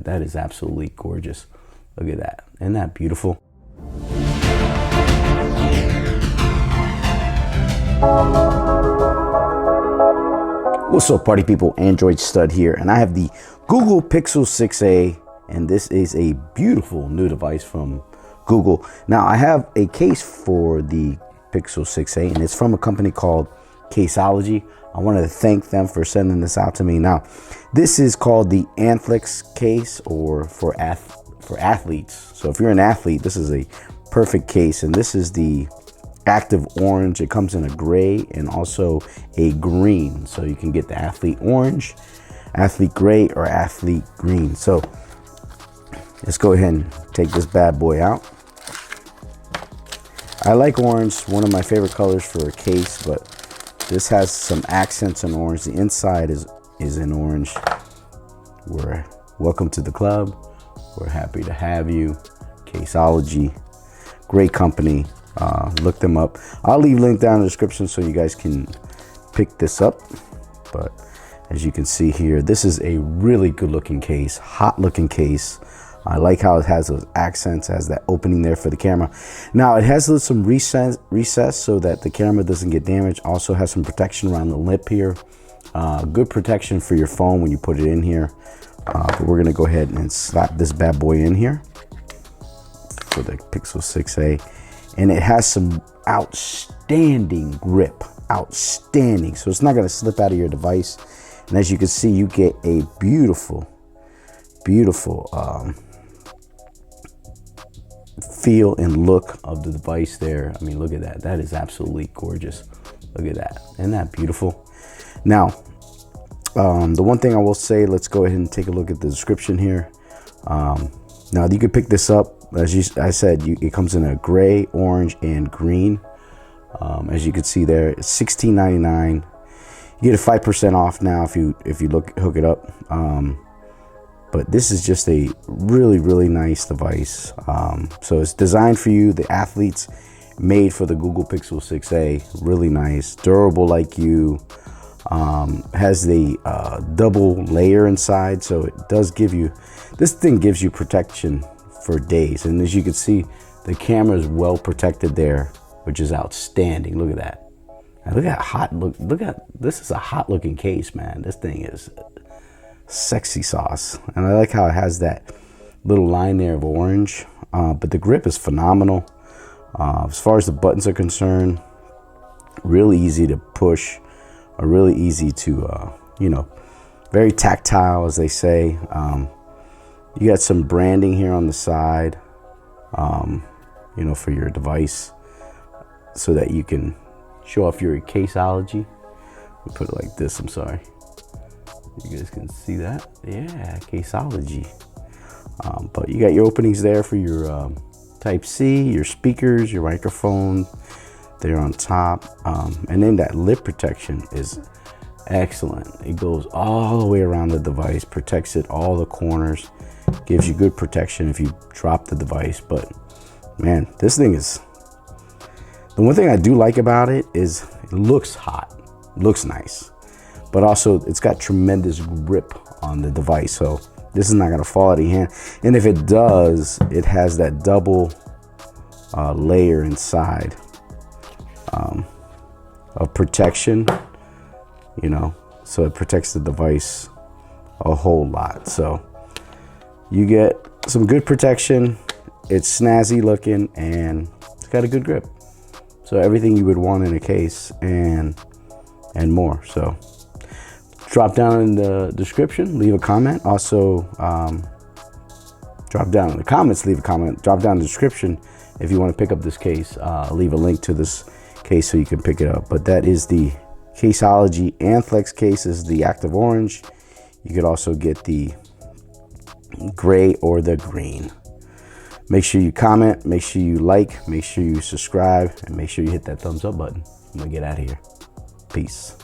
That is absolutely gorgeous. Look at that. Isn't that beautiful? What's up, party people? Android Stud here, and I have the Google Pixel 6a, and this is a beautiful new device from Google. Now, I have a case for the Pixel 6a, and it's from a company called Caseology. I wanted to thank them for sending this out to me. Now, this is called the Athlex case, or for athletes. So if you're an athlete, this is a perfect case, and this is the active orange. It comes in a gray and also a green, so you can get the athlete orange, athlete gray, or athlete green. So let's go ahead and take this bad boy out. I like orange, one of my favorite colors for a case, but this has some accents in orange. The inside is in orange. Welcome to the club. We're happy to have you. Caseology, great company. Look them up. I'll leave a link down in the description so you guys can pick this up. But as you can see here, this is a really good looking case, hot looking case. I like how it has those accents, has that opening there for the camera. Now it has some recess so that the camera doesn't get damaged. Also has some protection around the lip here. Good protection for your phone when you put it in here. But we're gonna go ahead and slap this bad boy in here for the Pixel 6a. And it has some outstanding grip, outstanding. So it's not gonna slip out of your device. And as you can see, you get a beautiful feel and look of the device there. I mean, look at that. That is absolutely gorgeous. Look at that. Isn't that beautiful? Now, the one thing I will say, let's go ahead and take a look at the description here. Now, you could pick this up. As I said, it comes in a gray, orange, and green. As you can see there, it's $16.99. You get a 5% off now if you hook it up. But this is just a really nice device. So it's designed for you, the athletes, made for the Google Pixel 6a. Really nice, durable like you. Has the double layer inside, so it does give you, this thing gives you protection for days. And as you can see, the camera is well protected there, which is outstanding. Look at that. And look at this is a hot looking case, man. This thing is sexy sauce. And I like how it has that little line there of orange, but the grip is phenomenal. As far as the buttons are concerned, really easy to push, or really easy to very tactile, as they say. You got some branding here on the side, for your device, so that you can show off your Caseology. We'll put it like this, I'm sorry. You guys can see that. Yeah, Caseology. But you got your openings there for your Type-C, your speakers, your microphone there on top. And then that lip protection is excellent. It goes all the way around the device, protects it all the corners, gives you good protection if you drop the device. But man, this thing is, the one thing I do like about it is it looks hot, looks nice, but also it's got tremendous grip on the device. So this is not gonna fall out of your hand. And if it does, it has that double layer inside of protection, so it protects the device a whole lot. So you get some good protection. It's snazzy looking, and it's got a good grip. So everything you would want in a case and more. So drop down in the description, leave a comment. Also, drop down in the comments, leave a comment. Drop down in the description if you want to pick up this case. Leave a link to this case so you can pick it up. But that is the Caseology Athlex case. This is the active orange. You could also get the gray or the green. Make sure you comment, make sure you like, make sure you subscribe, and make sure you hit that thumbs up button. I'm gonna get out of here. Peace.